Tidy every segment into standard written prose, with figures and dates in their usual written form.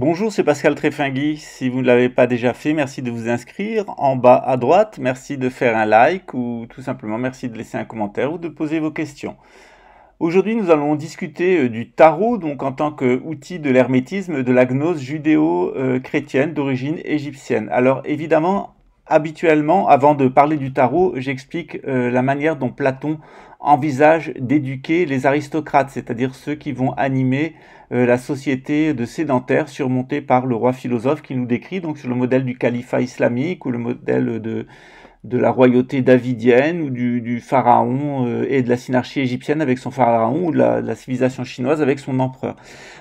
Bonjour, c'est Pascal Tréfingui. Si vous ne l'avez pas déjà fait, merci de vous inscrire. En bas à droite, merci de faire un like ou tout simplement merci de laisser un commentaire ou de poser vos questions. Aujourd'hui, nous allons discuter du tarot, donc en tant qu'outil de l'hermétisme, de la gnose judéo-chrétienne d'origine égyptienne. Alors évidemment, habituellement, avant de parler du tarot, j'explique la manière dont Platon envisage d'éduquer les aristocrates, c'est-à-dire ceux qui vont animer la société de sédentaires surmontée par le roi philosophe qu'il nous décrit, donc sur le modèle du califat islamique ou le modèle de la royauté davidienne ou du pharaon et de la synarchie égyptienne avec son pharaon ou de la civilisation chinoise avec son empereur.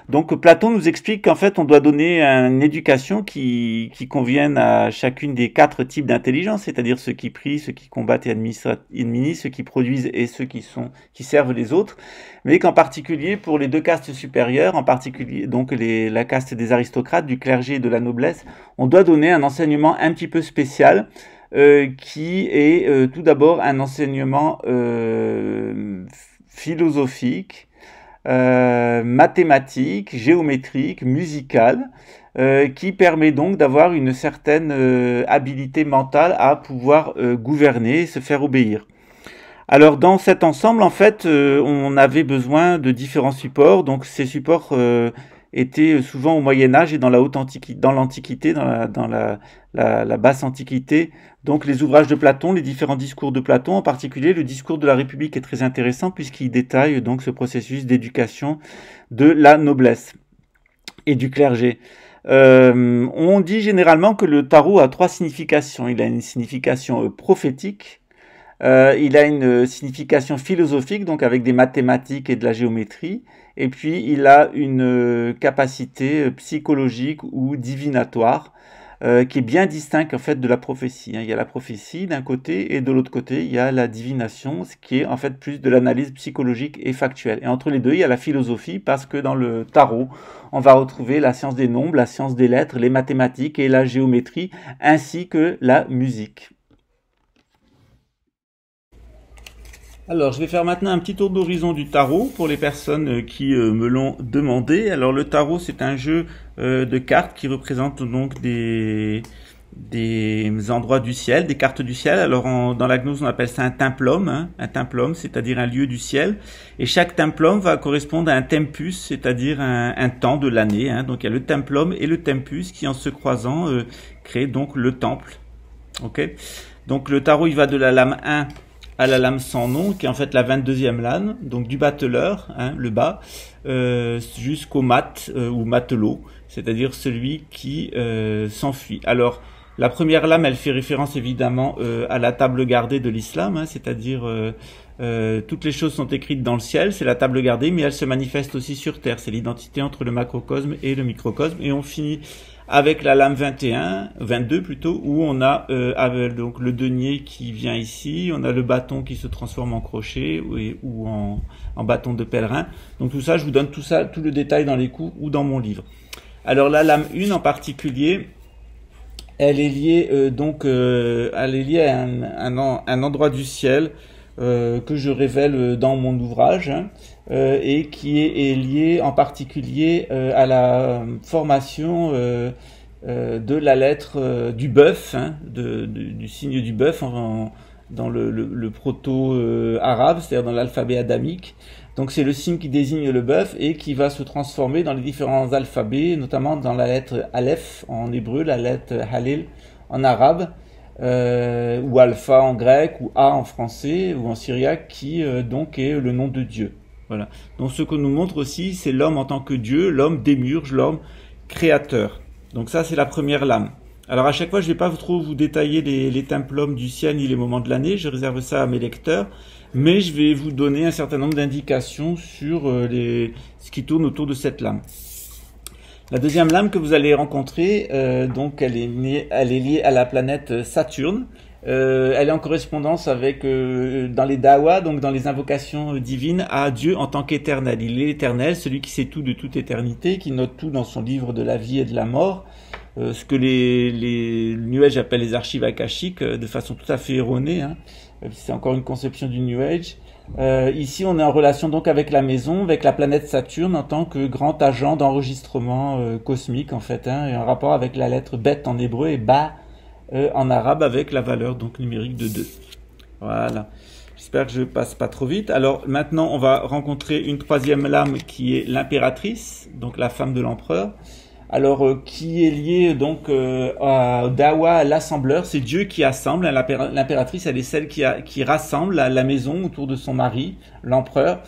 Donc Platon nous explique qu'en fait on doit donner une éducation qui convienne à chacune des 4 types d'intelligence, c'est-à-dire ceux qui prient, ceux qui combattent et administrent, ceux qui produisent et ceux qui servent les autres, mais qu'en particulier pour les 2 castes supérieures, en particulier donc la caste des aristocrates, du clergé et de la noblesse, on doit donner un enseignement un petit peu spécial qui est tout d'abord un enseignement philosophique, mathématique, géométrique, musical, qui permet donc d'avoir une certaine habilité mentale à pouvoir gouverner et se faire obéir. Alors dans cet ensemble, en fait, on avait besoin de différents supports. Donc ces supports étaient souvent au Moyen-Âge et dans la haute antiquité, dans l'Antiquité, dans la basse Antiquité. Donc les ouvrages de Platon, les différents discours de Platon, en particulier le discours de la République est très intéressant puisqu'il détaille donc ce processus d'éducation de la noblesse et du clergé. On dit généralement que le tarot a 3 significations. Il a une signification prophétique, il a une signification philosophique, donc avec des mathématiques et de la géométrie, et puis il a une capacité psychologique ou divinatoire, qui est bien distincte en fait de la prophétie. Il y a la prophétie d'un côté et de l'autre côté il y a la divination, ce qui est en fait plus de l'analyse psychologique et factuelle. Et entre les deux il y a la philosophie parce que dans le tarot on va retrouver la science des nombres, la science des lettres, les mathématiques et la géométrie ainsi que la musique. Alors, je vais faire maintenant un petit tour d'horizon du tarot pour les personnes qui me l'ont demandé. Alors, le tarot, c'est un jeu de cartes qui représente donc des endroits du ciel, des cartes du ciel. Alors, dans la gnose, on appelle ça un templum, hein, un templum, c'est-à-dire un lieu du ciel. Et chaque templum va correspondre à un tempus, c'est-à-dire un temps de l'année. Hein. Donc, il y a le templum et le tempus qui, en se croisant, créent donc le temple. Ok. Donc, le tarot, il va de la lame 1 à la lame sans nom, qui est en fait la 22e lame, donc du battleur, hein, le bas, jusqu'au mat ou matelot, c'est-à-dire celui qui s'enfuit. Alors, la première lame, elle fait référence évidemment à la table gardée de l'islam, hein, c'est-à-dire toutes les choses sont écrites dans le ciel, c'est la table gardée, mais elle se manifeste aussi sur terre, c'est l'identité entre le macrocosme et le microcosme, et on finit avec la lame 22 plutôt, où on a donc le denier qui vient ici, on a le bâton qui se transforme en crochet ou en bâton de pèlerin. Donc tout ça, je vous donne tout le détail dans les cours ou dans mon livre. Alors la lame 1 en particulier, elle est liée elle est liée à un endroit du ciel que je révèle dans mon ouvrage, hein, et qui est lié en particulier à la formation de la lettre du bœuf, hein, du signe du bœuf dans le proto-arabe, c'est-à-dire dans l'alphabet adamique. Donc c'est le signe qui désigne le bœuf et qui va se transformer dans les différents alphabets, notamment dans la lettre Aleph en hébreu, la lettre Halil en arabe, ou alpha en grec, ou A en français, ou en syriaque, qui donc est le nom de Dieu. Voilà. Donc ce que nous montre aussi, c'est l'homme en tant que Dieu, l'homme démiurge, l'homme créateur. Donc ça, c'est la première lame. Alors à chaque fois, je ne vais pas trop vous détailler les templums du ciel ni les moments de l'année, je réserve ça à mes lecteurs, mais je vais vous donner un certain nombre d'indications sur ce qui tourne autour de cette lame. La deuxième lame que vous allez rencontrer, donc elle est liée à la planète Saturne. Elle est en correspondance avec, dans les dawa, donc dans les invocations divines, à Dieu en tant qu'éternel. Il est éternel, celui qui sait tout de toute éternité, qui note tout dans son livre de la vie et de la mort, ce que les New Age appellent les archives akashiques, de façon tout à fait erronée, hein. c'est encore une conception du New Age. Ici, on est en relation donc avec la maison, avec la planète Saturne en tant que grand agent d'enregistrement cosmique en fait, hein, et un rapport avec la lettre Bet en hébreu et Ba en arabe avec la valeur donc numérique de 2. Voilà. J'espère que je passe pas trop vite. Alors maintenant, on va rencontrer une troisième lame qui est l'impératrice, donc la femme de l'empereur. Alors qui est liée donc à Dawa, à l'assembleur. C'est Dieu qui assemble. L'impératrice, elle est celle qui rassemble la maison autour de son mari, l'empereur.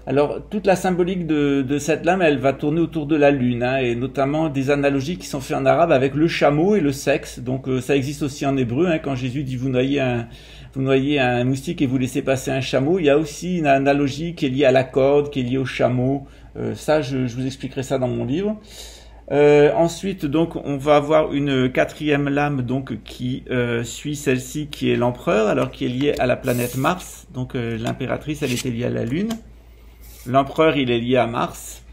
Alors toute la symbolique de cette lame, elle va tourner autour de la lune, hein, et notamment des analogies qui sont faites en arabe avec le chameau et le sexe. Donc ça existe aussi en hébreu, hein, quand Jésus dit vous noyez un moustique et vous laissez passer un chameau. Il y a aussi une analogie qui est liée à la corde, qui est liée au chameau. Ça, je vous expliquerai ça dans mon livre. Ensuite, donc, on va avoir une quatrième lame donc qui suit celle-ci, qui est l'empereur, alors qui est liée à la planète Mars. Donc l'impératrice, elle était liée à la Lune. L'empereur, il est lié à Mars.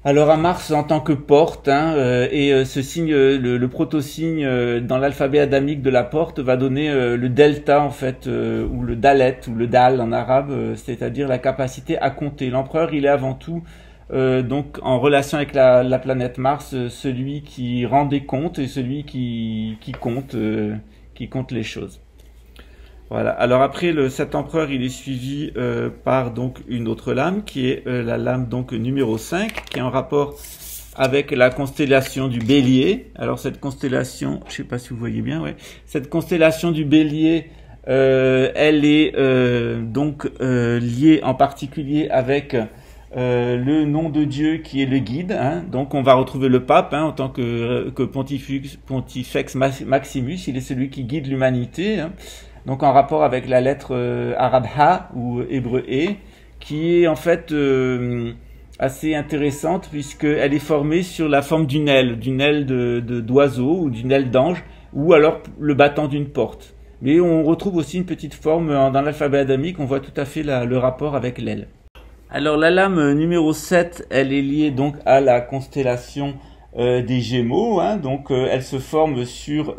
Alors à Mars en tant que porte, hein, et ce signe, le proto-signe dans l'alphabet adamique de la porte va donner le delta en fait, ou le dalet, ou le dal en arabe, c'est-à-dire la capacité à compter. L'empereur, il est avant tout donc en relation avec la planète Mars, celui qui rend des comptes et celui qui compte les choses. Voilà. Alors après cet empereur, il est suivi par donc une autre lame qui est la lame donc numéro 5, qui est en rapport avec la constellation du Bélier. Alors cette constellation, je sais pas si vous voyez bien, ouais. Cette constellation du Bélier, elle est donc liée en particulier avec le nom de Dieu qui est le guide, hein. Donc on va retrouver le pape, hein, en tant que Pontifex Maximus, il est celui qui guide l'humanité, hein. Donc en rapport avec la lettre arabe Ha ou hébreu E, qui est en fait assez intéressante puisqu'elle est formée sur la forme d'une aile d'oiseau ou d'une aile d'ange, ou alors le battant d'une porte. Mais on retrouve aussi une petite forme dans l'alphabet adamique, on voit tout à fait le rapport avec l'aile. Alors la lame numéro 7, elle est liée donc à la constellation des Gémeaux, hein. Donc elle se forme sur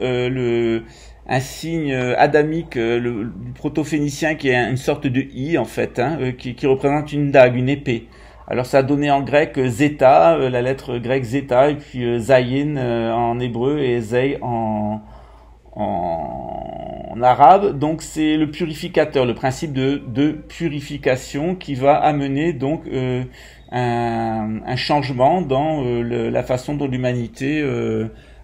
un signe adamique du proto-phénicien qui est une sorte de I en fait, hein, qui représente une dague, une épée. Alors ça a donné en grec zeta, la lettre grecque zeta, et puis zayin en hébreu et zei en arabe. Donc c'est le purificateur, le principe de purification qui va amener donc un changement dans la façon dont l'humanité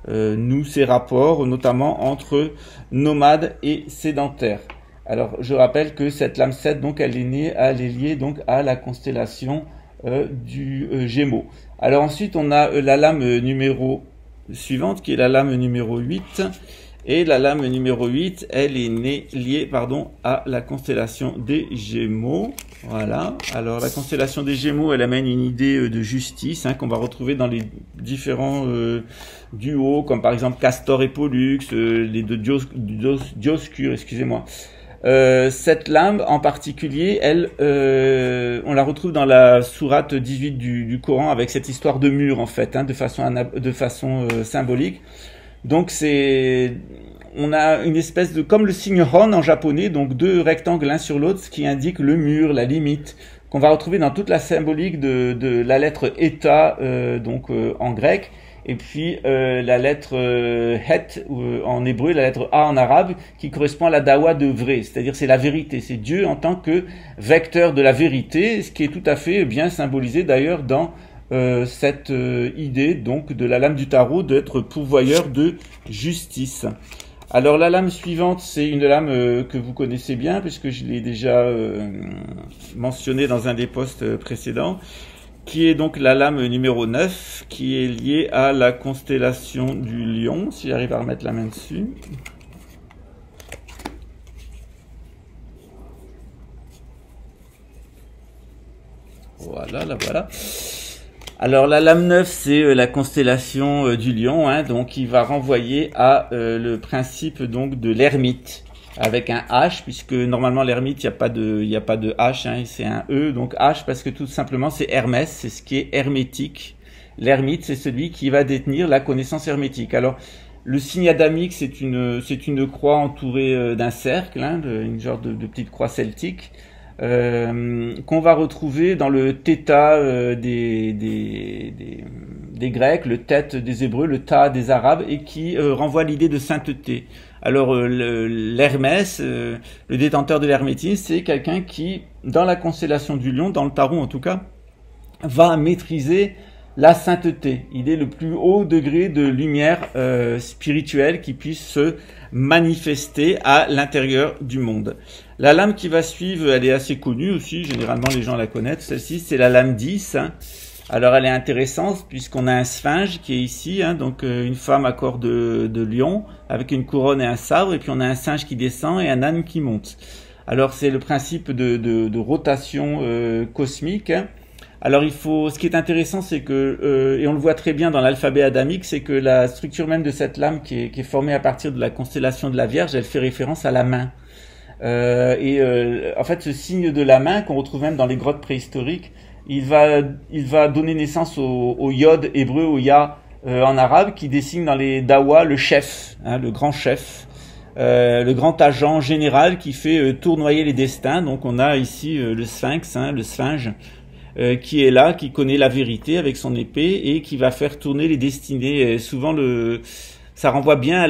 noue ses rapports, notamment entre nomades et sédentaires. Alors je rappelle que cette lame 7, donc elle est liée donc à la constellation du Gémeaux. Alors ensuite on a la lame numéro suivante qui est la lame numéro 8. Et la lame numéro 8, elle est liée à la constellation des Gémeaux. Voilà. Alors la constellation des Gémeaux, elle amène une idée de justice, hein, qu'on va retrouver dans les différents duos, comme par exemple Castor et Pollux, les deux Dioscures, excusez-moi. Cette lame en particulier, elle, on la retrouve dans la sourate 18 du Coran avec cette histoire de mur en fait, hein, de façon symbolique. Donc on a une espèce de, comme le signe Hon en japonais, donc deux rectangles l'un sur l'autre, ce qui indique le mur, la limite, qu'on va retrouver dans toute la symbolique de la lettre Eta, en grec, et puis la lettre Het en hébreu, la lettre A en arabe, qui correspond à la dawa de vrai, c'est-à-dire c'est la vérité, c'est Dieu en tant que vecteur de la vérité, ce qui est tout à fait bien symbolisé d'ailleurs dans cette idée donc de la lame du tarot d'être pourvoyeur de justice. Alors la lame suivante, c'est une lame que vous connaissez bien puisque je l'ai déjà mentionnée dans un des posts précédents, qui est donc la lame numéro 9, qui est liée à la constellation du Lion, si j'arrive à remettre la main dessus. Voilà, la voilà. Alors la lame 9, c'est la constellation du Lion, hein, donc qui va renvoyer à le principe donc de l'ermite avec un H, puisque normalement l'ermite il y a pas de H, hein, c'est un E, donc H parce que tout simplement c'est Hermès, c'est ce qui est hermétique. L'ermite, c'est celui qui va détenir la connaissance hermétique. Alors Le signe adamique, c'est une croix entourée d'un cercle, hein, une genre de petite croix celtique, qu'on va retrouver dans le theta des Grecs, le tête des Hébreux, le ta des Arabes, et qui renvoie à l'idée de sainteté. Alors l'Hermès, le détenteur de l'hermétisme, c'est quelqu'un qui, dans la constellation du Lion, dans le tarot en tout cas, va maîtriser la sainteté. Il est le plus haut degré de lumière spirituelle qui puisse se manifester à l'intérieur du monde. La lame qui va suivre, elle est assez connue aussi, généralement les gens la connaissent. Celle-ci, c'est la lame 10. Hein. Alors elle est intéressante puisqu'on a un sphinge qui est ici, hein, donc une femme à corps de lion avec une couronne et un sabre, et puis on a un singe qui descend et un âne qui monte. Alors c'est le principe de rotation cosmique. Hein. Alors ce qui est intéressant, c'est que, et on le voit très bien dans l'alphabet adamique, c'est que la structure même de cette lame qui est formée à partir de la constellation de la Vierge, elle fait référence à la main. En fait, ce signe de la main qu'on retrouve même dans les grottes préhistoriques, il va donner naissance au yod hébreu, au ya en arabe, qui désigne dans les dawa le chef, hein, le grand chef, le grand agent général qui fait tournoyer les destins. Donc on a ici le sphinx, hein, le sphinge, qui est là, qui connaît la vérité avec son épée et qui va faire tourner les destinées. Et souvent, ça renvoie bien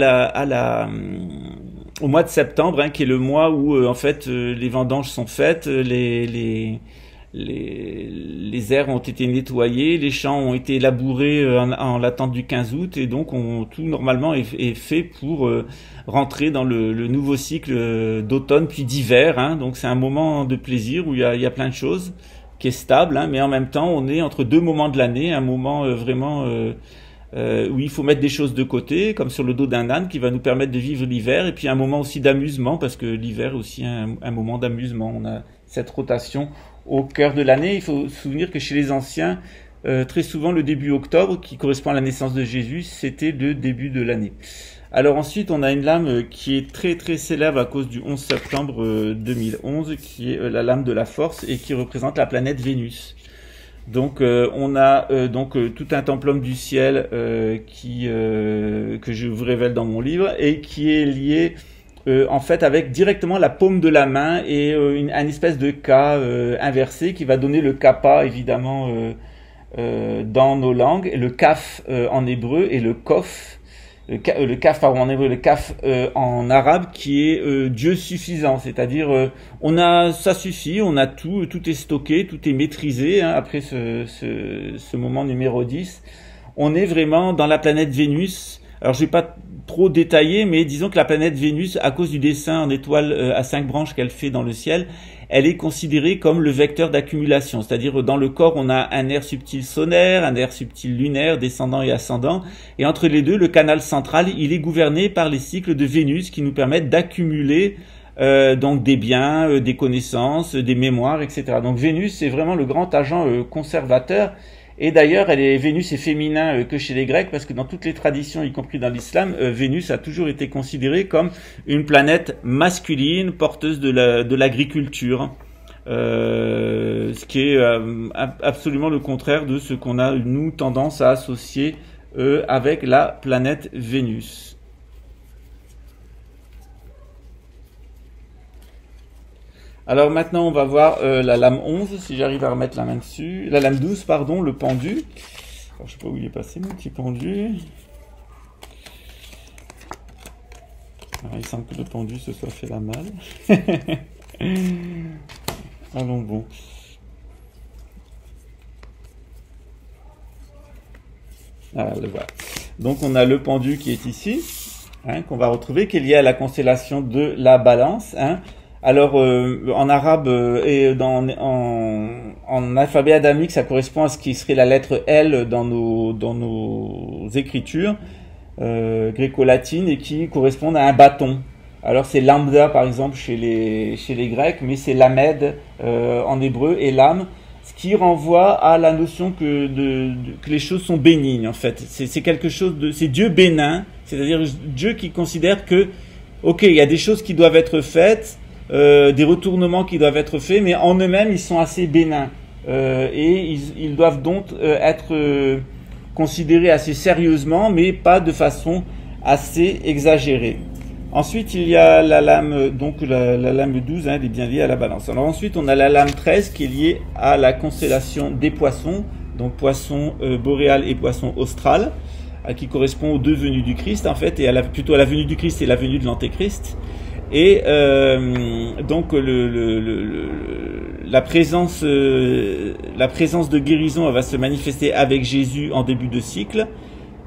au mois de septembre, hein, qui est le mois où en fait les vendanges sont faites, les aires ont été nettoyées, les champs ont été labourés en l'attente du 15 août, et donc tout normalement est fait pour rentrer dans le nouveau cycle d'automne puis d'hiver. Hein. Donc c'est un moment de plaisir où il y a plein de choses, qui est stable, hein, mais en même temps on est entre deux moments de l'année, un moment vraiment où il faut mettre des choses de côté, comme sur le dos d'un âne, qui va nous permettre de vivre l'hiver, et puis un moment aussi d'amusement, parce que l'hiver est aussi un moment d'amusement. On a cette rotation au cœur de l'année. Il faut se souvenir que chez les anciens, très souvent le début octobre, qui correspond à la naissance de Jésus, c'était le début de l'année. Alors ensuite, on a une lame qui est très très célèbre à cause du 11 septembre 2011, qui est la lame de la force et qui représente la planète Vénus. Donc on a tout un templum du ciel que je vous révèle dans mon livre et qui est lié en fait avec directement la paume de la main et une espèce de K inversé qui va donner le kappa évidemment dans nos langues, le kaf en hébreu et le kof. Le kaf pardon, en hébreu, le kaf en arabe, qui est Dieu suffisant, c'est-à-dire ça suffit, on a tout est stocké, tout est maîtrisé. Hein, après ce moment numéro 10, on est vraiment dans la planète Vénus. Alors je vais pas trop détailler, mais disons que la planète Vénus, à cause du dessin en étoile à 5 branches qu'elle fait dans le ciel, elle est considérée comme le vecteur d'accumulation. C'est-à-dire dans le corps, on a un nerf subtil solaire, un nerf subtil lunaire, descendant et ascendant. Et entre les deux, le canal central, il est gouverné par les cycles de Vénus qui nous permettent d'accumuler donc des biens, des connaissances, des mémoires, etc. Donc Vénus, c'est vraiment le grand agent conservateur. Et d'ailleurs, Vénus est féminin que chez les Grecs, parce que dans toutes les traditions, y compris dans l'islam, Vénus a toujours été considérée comme une planète masculine, porteuse de l'agriculture, ce qui est absolument le contraire de ce qu'on a, nous, tendance à associer avec la planète Vénus. Alors maintenant, on va voir la lame 11, si j'arrive à remettre la main dessus. La lame 12, pardon, le pendu. Alors, je sais pas où il est passé, mon petit pendu. Alors, il semble que le pendu se soit fait la malle. Allons bon. Ah, le voilà. Donc, on a le pendu qui est ici, hein, qu'on va retrouver, qui est lié à la constellation de la Balance, hein. Alors, en arabe et en alphabet adamique, ça correspond à ce qui serait la lettre L dans nos écritures gréco-latines et qui correspondent à un bâton. Alors, c'est lambda, par exemple, chez les Grecs, mais c'est lamed en hébreu et lam, ce qui renvoie à la notion que les choses sont bénignes, en fait. C'est quelque chose c'est Dieu bénin, c'est-à-dire Dieu qui considère que, ok, il y a des choses qui doivent être faites, des retournements qui doivent être faits, mais en eux-mêmes, ils sont assez bénins. Et ils doivent donc être considérés assez sérieusement, mais pas de façon assez exagérée. Ensuite, il y a la lame, donc la lame 12, hein, elle est bien liée à la balance. Alors ensuite, on a la lame 13 qui est liée à la constellation des poissons, donc poisson boréal et poisson austral, qui correspond aux deux venues du Christ, en fait, et plutôt à la venue du Christ et la venue de l'Antéchrist. Et donc la présence de guérison, elle va se manifester avec Jésus en début de cycle,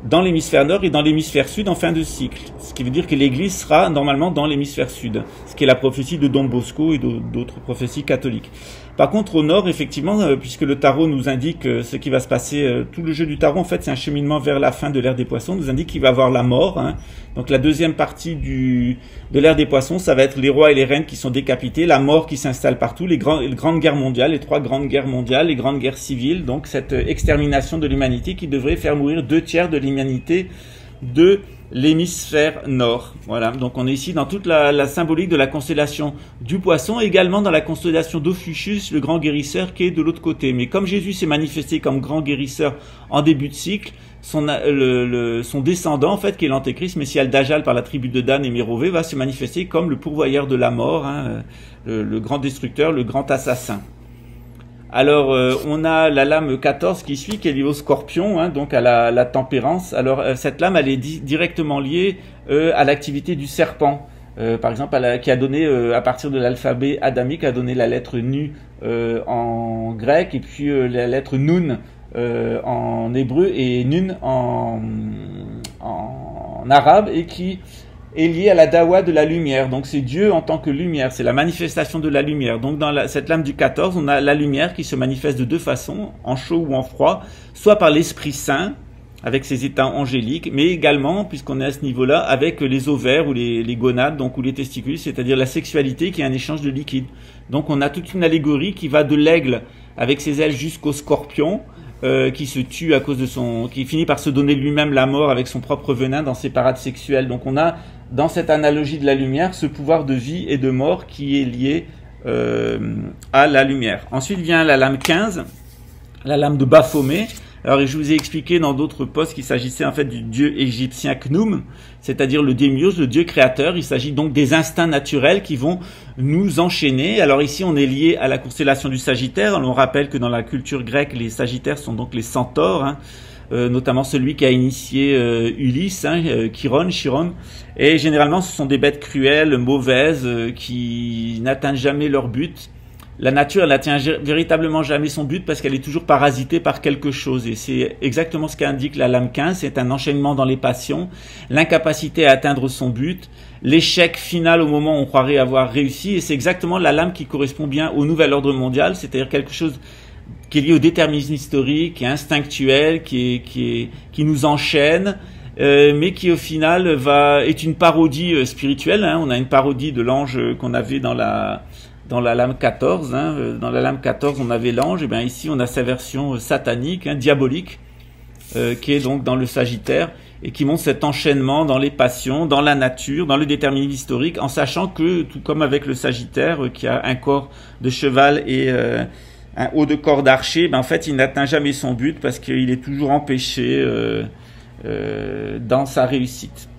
dans l'hémisphère nord et dans l'hémisphère sud en fin de cycle. Ce qui veut dire que l'Église sera normalement dans l'hémisphère sud, ce qui est la prophétie de Don Bosco et d'autres prophéties catholiques. Par contre, au nord, effectivement, puisque le tarot nous indique ce qui va se passer, tout le jeu du tarot, en fait, c'est un cheminement vers la fin de l'ère des poissons, nous indique qu'il va y avoir la mort. Hein. Donc la deuxième partie de l'ère des poissons, ça va être les rois et les reines qui sont décapités, la mort qui s'installe partout, les grandes guerres mondiales, les 3 grandes guerres mondiales, les grandes guerres civiles, donc cette extermination de l'humanité qui devrait faire mourir 2/3 de l'humanité de l'hémisphère nord. Voilà, donc on est ici dans toute la symbolique de la constellation du poisson, également dans la constellation d'Ophiuchus, le grand guérisseur qui est de l'autre côté. Mais comme Jésus s'est manifesté comme grand guérisseur en début de cycle, son descendant, en fait, qui est l'Antéchrist, Messial Dajjal par la tribu de Dan et Mérové, va se manifester comme le pourvoyeur de la mort, hein, le grand destructeur, le grand assassin. Alors, on a la lame 14 qui suit, qui est liée au scorpion, hein, donc à la tempérance. Alors, cette lame, elle est directement liée à l'activité du serpent. Par exemple, qui a donné, à partir de l'alphabet adamique, a donné la lettre nu en grec, et puis la lettre nun en hébreu, et nun en arabe, et qui est lié à la dawa de la lumière. Donc c'est Dieu en tant que lumière, c'est la manifestation de la lumière. Donc dans cette lame du 14, on a la lumière qui se manifeste de 2 façons, en chaud ou en froid, soit par l'Esprit Saint, avec ses états angéliques, mais également, puisqu'on est à ce niveau-là, avec les ovaires ou les gonades, donc ou les testicules, c'est-à-dire la sexualité qui est un échange de liquide. Donc on a toute une allégorie qui va de l'aigle avec ses ailes jusqu'au scorpion, qui se tue à cause de qui finit par se donner lui-même la mort avec son propre venin dans ses parades sexuelles. Donc on a, dans cette analogie de la lumière, ce pouvoir de vie et de mort qui est lié à la lumière. Ensuite vient la lame 15, la lame de Baphomet. Alors je vous ai expliqué dans d'autres posts qu'il s'agissait en fait du dieu égyptien Khnum, c'est-à-dire le démiurge, le dieu créateur. Il s'agit donc des instincts naturels qui vont nous enchaîner. Alors ici on est lié à la constellation du Sagittaire. On rappelle que dans la culture grecque, les Sagittaires sont donc les centaures, hein, notamment celui qui a initié Ulysse, hein, Chiron. Et généralement ce sont des bêtes cruelles, mauvaises, qui n'atteignent jamais leur but. La nature, elle n'atteint véritablement jamais son but parce qu'elle est toujours parasitée par quelque chose. Et c'est exactement ce qu'indique la lame 15. C'est un enchaînement dans les passions, l'incapacité à atteindre son but, l'échec final au moment où on croirait avoir réussi. Et c'est exactement la lame qui correspond bien au nouvel ordre mondial, c'est-à-dire quelque chose qui est lié au déterminisme historique, qui est instinctuel, qui nous enchaîne, mais qui au final est une parodie spirituelle. Hein. On a une parodie de l'ange qu'on avait dans la lame 14, hein. Dans la lame 14, on avait l'ange, et bien ici on a sa version satanique, hein, diabolique, qui est donc dans le Sagittaire, et qui montre cet enchaînement dans les passions, dans la nature, dans le déterminisme historique, en sachant que, tout comme avec le Sagittaire, qui a un corps de cheval et un haut de corps d'archer, ben en fait il n'atteint jamais son but parce qu'il est toujours empêché dans sa réussite.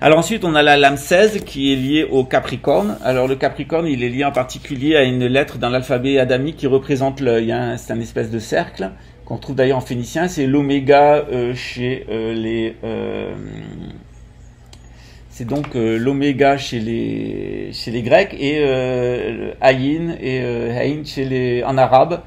Alors ensuite, on a la lame 16 qui est liée au Capricorne. Alors le Capricorne, il est lié en particulier à une lettre dans l'alphabet adamique qui représente l'œil. Hein. C'est un espèce de cercle qu'on trouve d'ailleurs en phénicien. C'est l'oméga chez c'est donc l'oméga chez les Grecs et Ayin et Hein en arabe.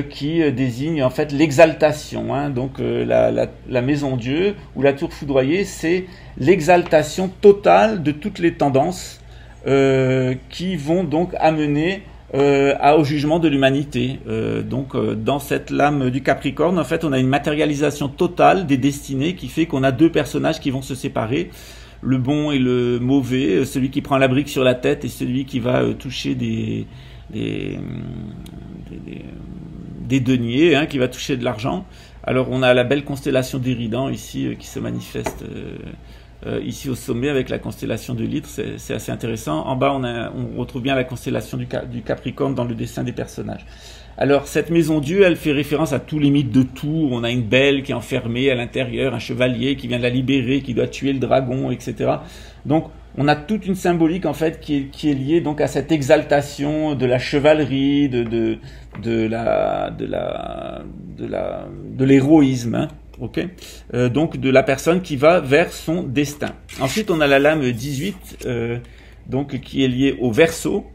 Qui désigne en fait l'exaltation, hein. Donc la maison Dieu ou la tour foudroyée, c'est l'exaltation totale de toutes les tendances qui vont donc amener au jugement de l'humanité. Donc dans cette lame du Capricorne, en fait, on a une matérialisation totale des destinées qui fait qu'on a 2 personnages qui vont se séparer, le bon et le mauvais, celui qui prend la brique sur la tête et celui qui va toucher des deniers, hein, qui va toucher de l'argent. Alors on a la belle constellation d'Éridan ici qui se manifeste ici au sommet avec la constellation de l'Hydre, c'est assez intéressant. En bas, on retrouve bien la constellation du Capricorne dans le dessin des personnages. Alors, cette maison Dieu, elle fait référence à tous les mythes de Tours. On a une belle qui est enfermée à l'intérieur, un chevalier qui vient de la libérer, qui doit tuer le dragon, etc. Donc, on a toute une symbolique, en fait, qui est liée donc à cette exaltation de la chevalerie, de l'héroïsme, hein. Ok, donc de la personne qui va vers son destin. Ensuite, on a la lame 18, donc qui est liée au Verseau.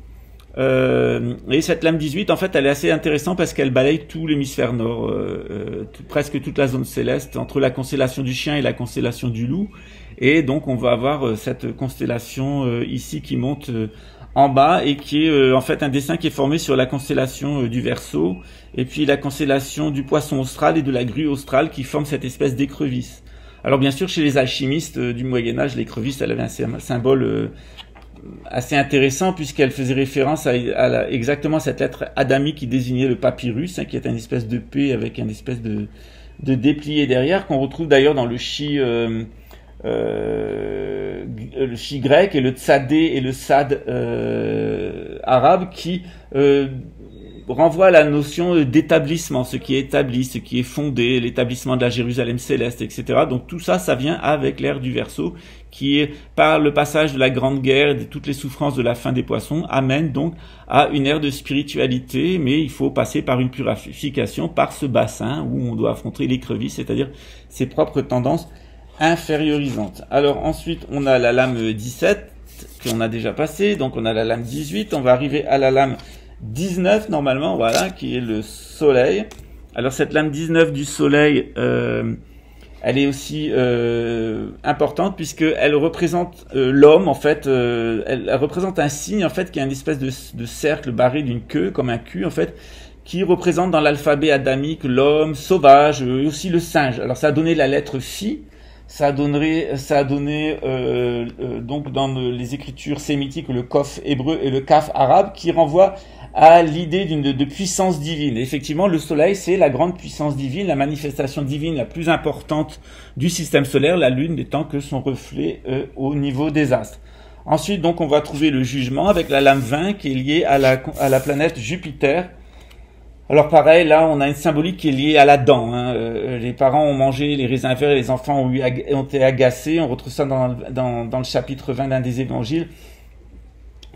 Et cette lame 18, en fait, elle est assez intéressante parce qu'elle balaye tout l'hémisphère nord, presque toute la zone céleste, entre la constellation du Chien et la constellation du Loup. Et donc, on va avoir cette constellation ici qui monte en bas et qui est en fait un dessin qui est formé sur la constellation du Verseau et puis la constellation du Poisson austral et de la Grue australe qui forment cette espèce d'écrevisse. Alors bien sûr, chez les alchimistes du Moyen-Âge, l'écrevisse, elle avait un symbole assez intéressant puisqu'elle faisait référence à exactement cette lettre adamique qui désignait le papyrus, hein, qui est une espèce de P avec une espèce de déplié derrière, qu'on retrouve d'ailleurs dans le chi grec et le tsadé et le sad arabe qui renvoie à la notion d'établissement, ce qui est établi, ce qui est fondé, l'établissement de la Jérusalem céleste, etc. Donc tout ça, ça vient avec l'ère du Verseau, qui est, par le passage de la Grande Guerre et de toutes les souffrances de la fin des poissons, amène donc à une ère de spiritualité, mais il faut passer par une purification, par ce bassin où on doit affronter l'écrevisse, c'est-à-dire ses propres tendances infériorisantes. Alors ensuite, on a la lame 17, qu'on a déjà passé, donc on a la lame 18, on va arriver à la lame 19 normalement, voilà, qui est le soleil. Alors cette lame 19 du soleil, elle est aussi importante puisqu'elle représente l'homme en fait, elle représente un signe en fait qui est une espèce de cercle barré d'une queue, comme un cul en fait, qui représente dans l'alphabet adamique l'homme sauvage et aussi le singe. Alors ça a donné la lettre phi. Ça a donné donc dans les écritures sémitiques le kof hébreu et le kaf arabe qui renvoient à l'idée de puissance divine. Et effectivement, le soleil, c'est la grande puissance divine, la manifestation divine la plus importante du système solaire, la lune n'étant que son reflet au niveau des astres. Ensuite, donc, on va trouver le jugement avec la lame 20 qui est liée à la planète Jupiter. Alors pareil, là, on a une symbolique qui est liée à la dent. Hein. Les parents ont mangé les raisins verts et les enfants ont été agacés. On retrouve ça dans le chapitre 20 d'un des évangiles.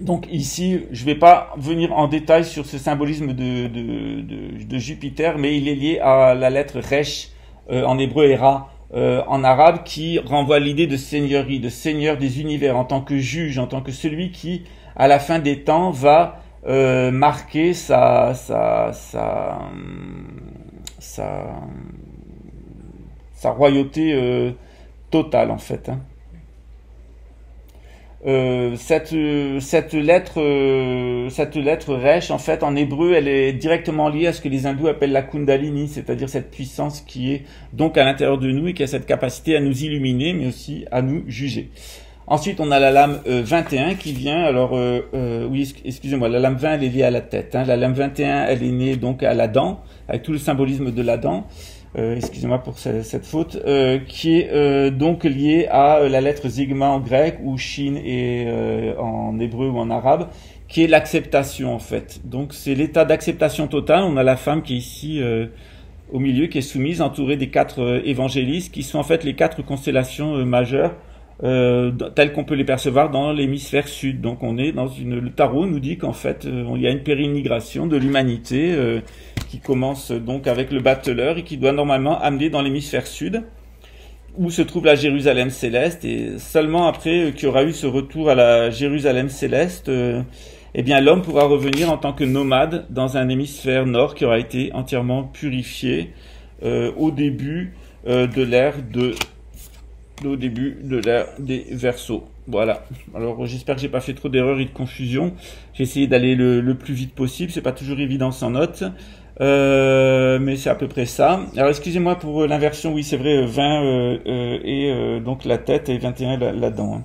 Donc ici, je ne vais pas venir en détail sur ce symbolisme de Jupiter, mais il est lié à la lettre Resh en hébreu et Ra en arabe, qui renvoie à l'idée de seigneurie, de seigneur des univers, en tant que juge, en tant que celui qui, à la fin des temps, va marquer sa royauté totale en fait. Hein. Cette lettre Resh en fait en hébreu elle est directement liée à ce que les hindous appellent la Kundalini, c'est-à-dire cette puissance qui est donc à l'intérieur de nous et qui a cette capacité à nous illuminer mais aussi à nous juger. Ensuite, on a la lame 21 qui vient, alors, oui, excusez-moi, la lame 20, elle est liée à la tête. Hein. La lame 21, elle est née donc à la dent, avec tout le symbolisme de la dent, excusez-moi pour cette faute, qui est donc liée à la lettre Sigma en grec, ou Shin et, en hébreu ou en arabe, qui est l'acceptation en fait. Donc c'est l'état d'acceptation totale. On a la femme qui est ici au milieu, qui est soumise, entourée des 4 évangélistes, qui sont en fait les 4 constellations majeures, telles qu'on peut les percevoir dans l'hémisphère sud. Donc on est dans le tarot nous dit qu'en fait il y a une pérégrination de l'humanité qui commence donc avec le battleur et qui doit normalement amener dans l'hémisphère sud où se trouve la Jérusalem céleste, et seulement après qu'il y aura eu ce retour à la Jérusalem céleste, eh bien l'homme pourra revenir en tant que nomade dans un hémisphère nord qui aura été entièrement purifié au début de l'ère des Verseaux. Voilà. Alors j'espère que j'ai pas fait trop d'erreurs et de confusion. J'ai essayé d'aller le plus vite possible. C'est pas toujours évident sans notes. Mais c'est à peu près ça. Alors excusez-moi pour l'inversion. Oui, c'est vrai, 20 et donc la tête et 21 là-dedans. Hein.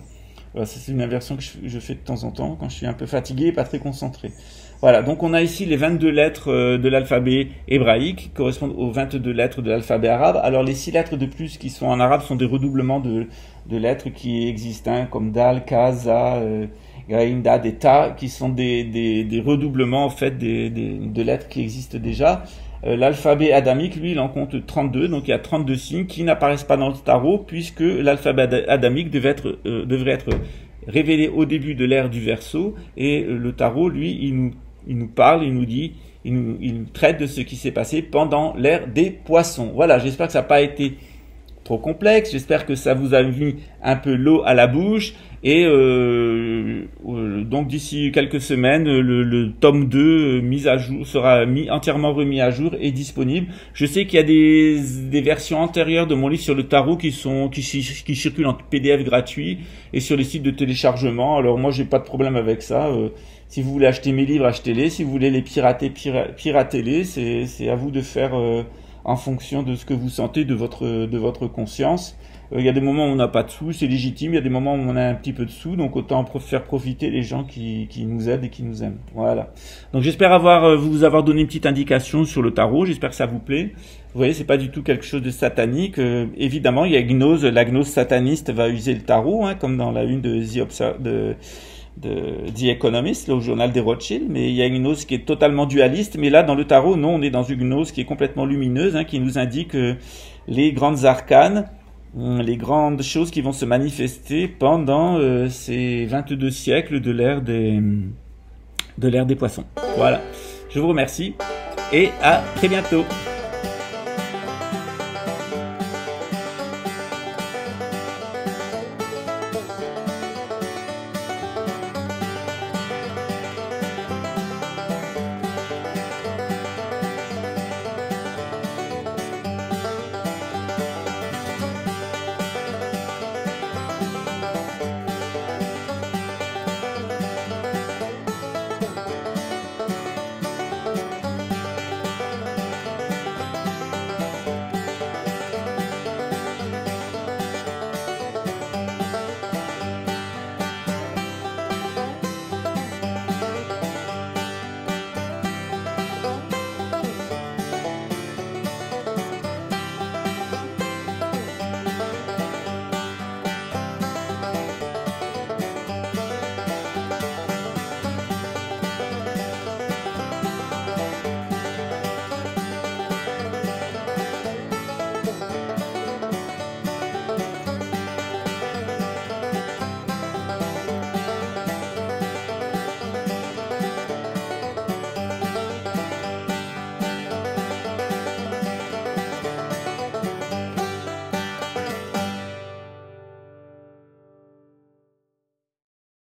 Voilà, ça c'est une inversion que je fais de temps en temps quand je suis un peu fatigué et pas très concentré. Voilà, donc on a ici les 22 lettres de l'alphabet hébraïque qui correspondent aux 22 lettres de l'alphabet arabe. Alors les 6 lettres de plus qui sont en arabe sont des redoublements de lettres qui existent, hein, comme Dal, Ka, Za, Gaïn, Dad et Ta, qui sont des redoublements en fait de lettres qui existent déjà. L'alphabet adamique, lui, il en compte 32, donc il y a 32 signes qui n'apparaissent pas dans le tarot, puisque l'alphabet adamique devrait être révélé au début de l'ère du Verseau, et le tarot, lui, il nous parle, il nous dit, il nous traite de ce qui s'est passé pendant l'ère des Poissons. Voilà, j'espère que ça n'a pas été trop complexe, j'espère que ça vous a mis un peu l'eau à la bouche, et donc d'ici quelques semaines, le tome 2 mis à jour sera entièrement remis à jour et disponible. Je sais qu'il y a des versions antérieures de mon livre sur le tarot qui circulent en PDF gratuit et sur les sites de téléchargement. Alors moi j'ai pas de problème avec ça. Si vous voulez acheter mes livres, achetez-les. Si vous voulez les pirater, piratez-les. C'est à vous de faire en fonction de ce que vous sentez, de votre conscience. Il y a des moments où on n'a pas de sous, c'est légitime. Il y a des moments où on a un petit peu de sous, donc autant faire profiter les gens qui nous aident et qui nous aiment. Voilà. Donc j'espère vous avoir donné une petite indication sur le tarot. J'espère que ça vous plaît. Vous voyez, c'est pas du tout quelque chose de satanique. Évidemment, il y a gnose. La gnose sataniste va user le tarot, hein, comme dans la une de The Economist, là, au journal des Rothschild, mais il y a une gnose qui est totalement dualiste, mais là, dans le tarot, non, on est dans une gnose qui est complètement lumineuse, hein, qui nous indique les grandes arcanes, les grandes choses qui vont se manifester pendant ces 22 siècles de l'ère des Poissons. Voilà. Je vous remercie et à très bientôt.